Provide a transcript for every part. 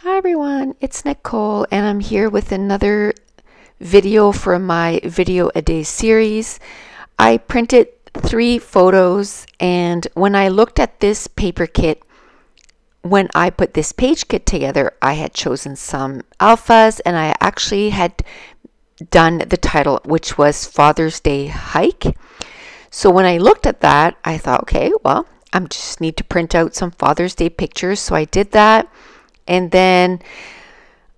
Hi everyone, it's Nicole and I'm here with another video from my Video a Day series. I printed 3 photos, and when I looked at this paper kit, when I put this page kit together, I had chosen some alphas and I actually had done the title, which was Father's Day Hike. So when I looked at that, I thought, okay, well, I just need to print out some Father's Day pictures. So I did that. And then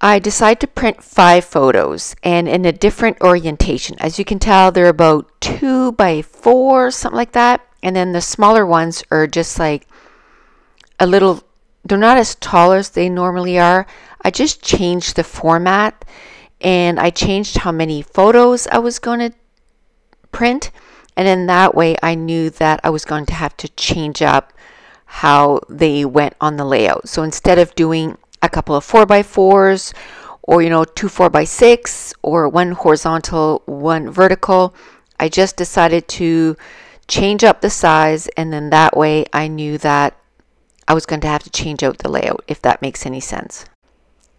I decided to print 5 photos and in a different orientation. As you can tell, they're about 2 by 4, something like that. And then the smaller ones are just like a little, they're not as tall as they normally are. I just changed the format and I changed how many photos I was going to print. And in that way, I knew that I was going to have to change up how they went on the layout. So instead of doing a couple of 4x4s or 2 4x6 or one horizontal, one vertical, I just decided to change up the size, and then that way I knew that I was going to have to change out the layout, if that makes any sense.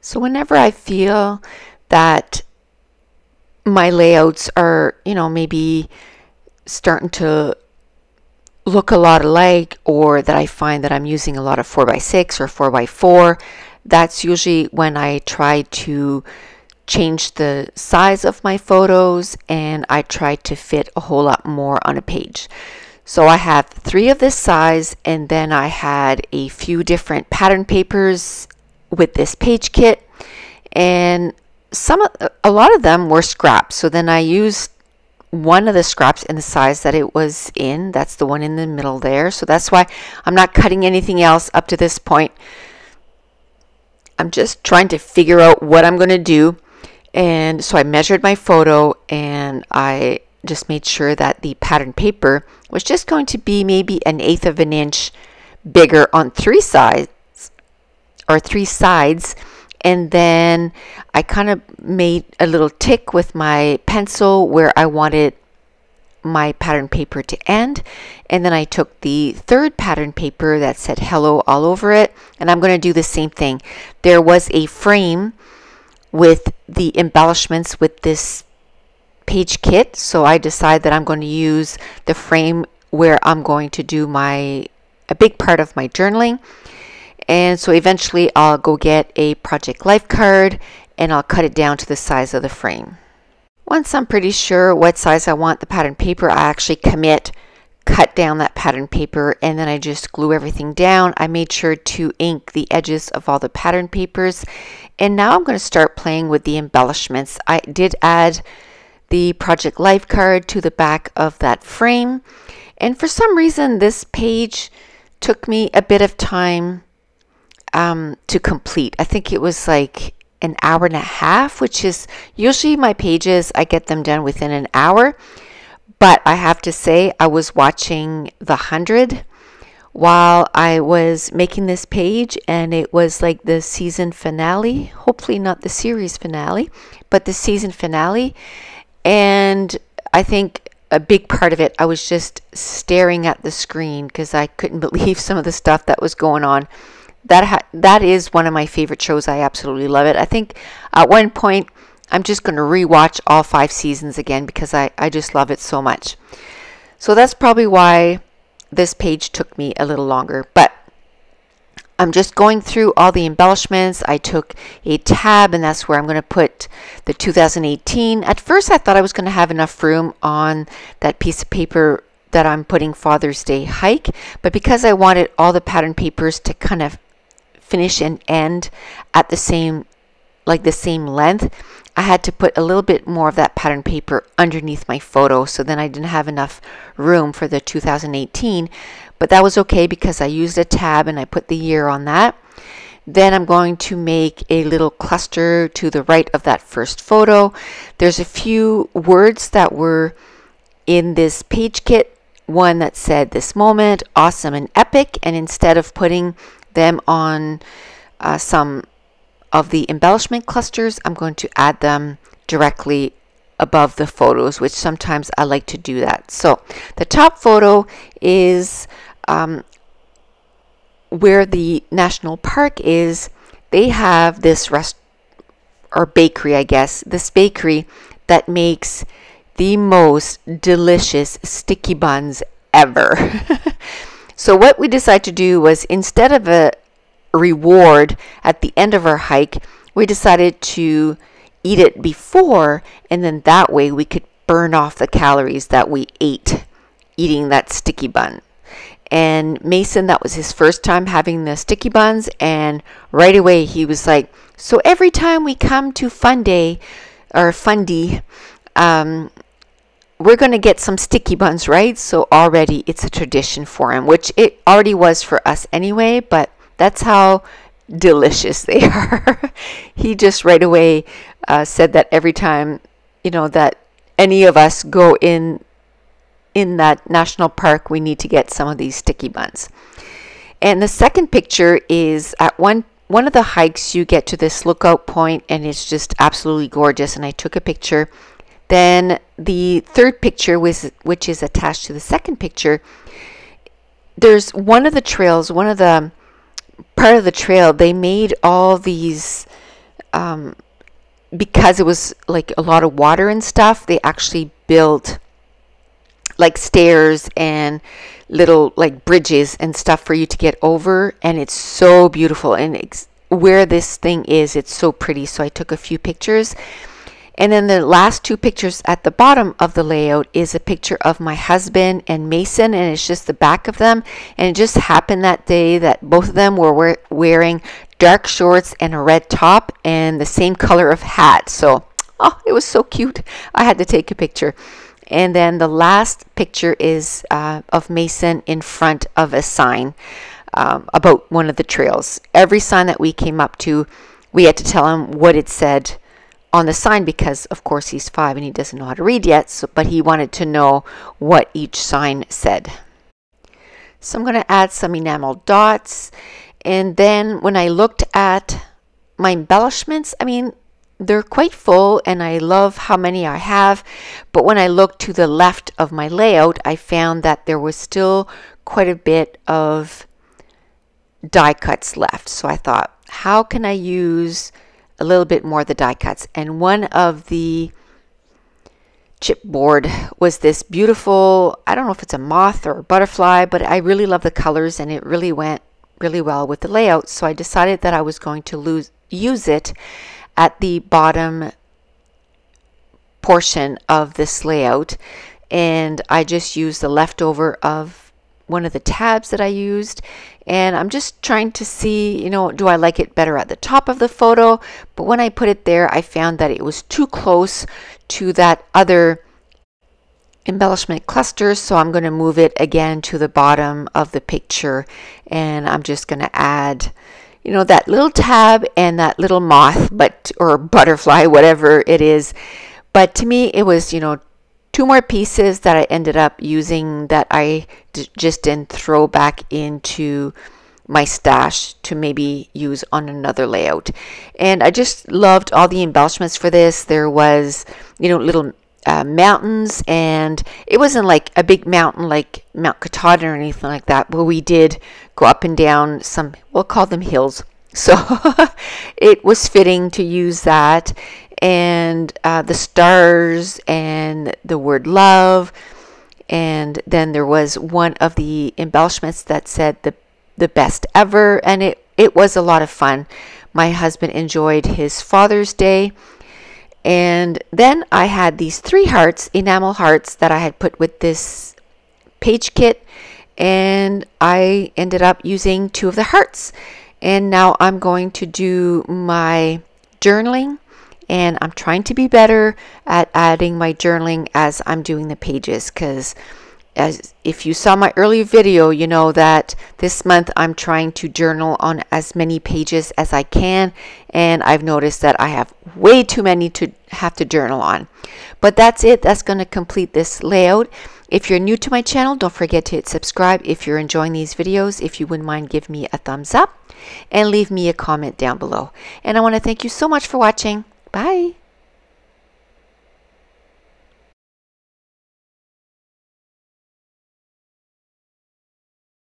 So whenever I feel that my layouts are, maybe starting to look a lot alike, or that I find that I'm using a lot of 4x6 or 4x4, that's usually when I try to change the size of my photos and I try to fit a whole lot more on a page. So I have 3 of this size, and then I had a few different pattern papers with this page kit, and a lot of them were scraps. So then I used one of the scraps in the size that it was in. That's the one in the middle there. So that's why I'm not cutting anything else up to this point. I'm just trying to figure out what I'm going to do. And so I measured my photo and I just made sure that the pattern paper was just going to be maybe 1/8 of an inch bigger on 3 sides. And then I kind of made a little tick with my pencil where I wanted my pattern paper to end. And then I took the 3rd pattern paper that said hello all over it, and I'm going to do the same thing. There was a frame with the embellishments with this page kit, so I decided that I'm going to use the frame where I'm going to do a big part of my journaling. And so eventually I'll go get a project life card and I'll cut it down to the size of the frame. Once I'm pretty sure what size I want the pattern paper, I actually cut down that pattern paper, and then I just glue everything down. I made sure to ink the edges of all the pattern papers. And now I'm going to start playing with the embellishments. I did add the project life card to the back of that frame. And for some reason, this page took me a bit of time to complete. I think it was like an hour and a half, which is usually my pages, I get them done within an hour. But I have to say, I was watching The 100 while I was making this page, and it was like the season finale, hopefully not the series finale, but the season finale. And I think a big part of it, I was just staring at the screen because I couldn't believe some of the stuff that was going on. That is one of my favorite shows. I absolutely love it. I think at one point I'm just going to rewatch all 5 seasons again because I just love it so much. So that's probably why this page took me a little longer. But I'm just going through all the embellishments. I took a tab, and that's where I'm going to put the 2018. At first I thought I was going to have enough room on that piece of paper that I'm putting Father's Day Hike, but because I wanted all the pattern papers to kind of finish and end at the same length, I had to put a little bit more of that pattern paper underneath my photo, so then I didn't have enough room for the 2018, but that was okay because I used a tab and I put the year on that. Then I'm going to make a little cluster to the right of that first photo. There's a few words that were in this page kit, one that said "this moment, awesome and epic," and instead of putting them on some of the embellishment clusters, I'm going to add them directly above the photos, which sometimes I like to do that. So the top photo is where the national park is. they have this or bakery, I guess, this bakery that makes the most delicious sticky buns ever. So what we decided to do was, instead of a reward at the end of our hike, we decided to eat it before, and then that way we could burn off the calories that we ate eating that sticky bun. And Mason, that was his first time having the sticky buns, and right away he was like, so every time we come to Fun Day or Fundy, we're going to get some sticky buns, right? So already it's a tradition for him, which it already was for us anyway, but that's how delicious they are. He just right away said that every time, that any of us go in that national park, we need to get some of these sticky buns. And the second picture is at one of the hikes. You get to this lookout point, and it's just absolutely gorgeous, and I took a picture. Then the third picture, which is attached to the second picture, there's one of the trails, part of the trail, they made all these, because it was like a lot of water and stuff, they actually built like stairs and little like bridges and stuff for you to get over, and it's so beautiful. And where this thing is, it's so pretty. So I took a few pictures. And then the last two pictures at the bottom of the layout is a picture of my husband and Mason, and it's just the back of them. And it just happened that day that both of them were wearing dark shorts and a red top and the same color of hat. So, it was so cute. I had to take a picture. And then the last picture is of Mason in front of a sign about one of the trails. Every sign that we came up to, we had to tell him what it said on the sign, because of course he's 5 and he doesn't know how to read yet, but he wanted to know what each sign said. So I'm going to add some enamel dots, and then when I looked at my embellishments, they're quite full and I love how many I have, but when I looked to the left of my layout, I found that there was still quite a bit of die cuts left. So I thought, how can I use a little bit more of the die cuts? And one of the chipboard was this beautiful, I don't know if it's a moth or a butterfly, but I really love the colors and it really went really well with the layout. So I decided that I was going to use it at the bottom portion of this layout, and I just used the leftover of one of the tabs that I used, and I'm just trying to see, do I like it better at the top of the photo? But when I put it there, I found that it was too close to that other embellishment cluster, so I'm going to move it again to the bottom of the picture, and I'm just going to add that little tab and that little moth, or butterfly, whatever it is. But to me, it was, 2 more pieces that I ended up using that I just didn't throw back into my stash to maybe use on another layout. And I just loved all the embellishments for this. There was, little mountains, and it wasn't like a big mountain like Mount Katahdin or anything like that, but we did go up and down some, we'll call them hills. So it was fitting to use that, and the stars and the word love. And then there was one of the embellishments that said the best ever, and it was a lot of fun. My husband enjoyed his Father's Day. And then I had these 3 hearts, enamel hearts, that I had put with this page kit, and I ended up using 2 of the hearts. And now I'm going to do my journaling, and I'm trying to be better at adding my journaling as I'm doing the pages, because if you saw my earlier video, you know that this month I'm trying to journal on as many pages as I can, and I've noticed that I have way too many to have to journal on. But that's it. That's going to complete this layout. If you're new to my channel, don't forget to hit subscribe. If you're enjoying these videos, if you wouldn't mind, give me a thumbs up and leave me a comment down below. And I want to thank you so much for watching. Bye.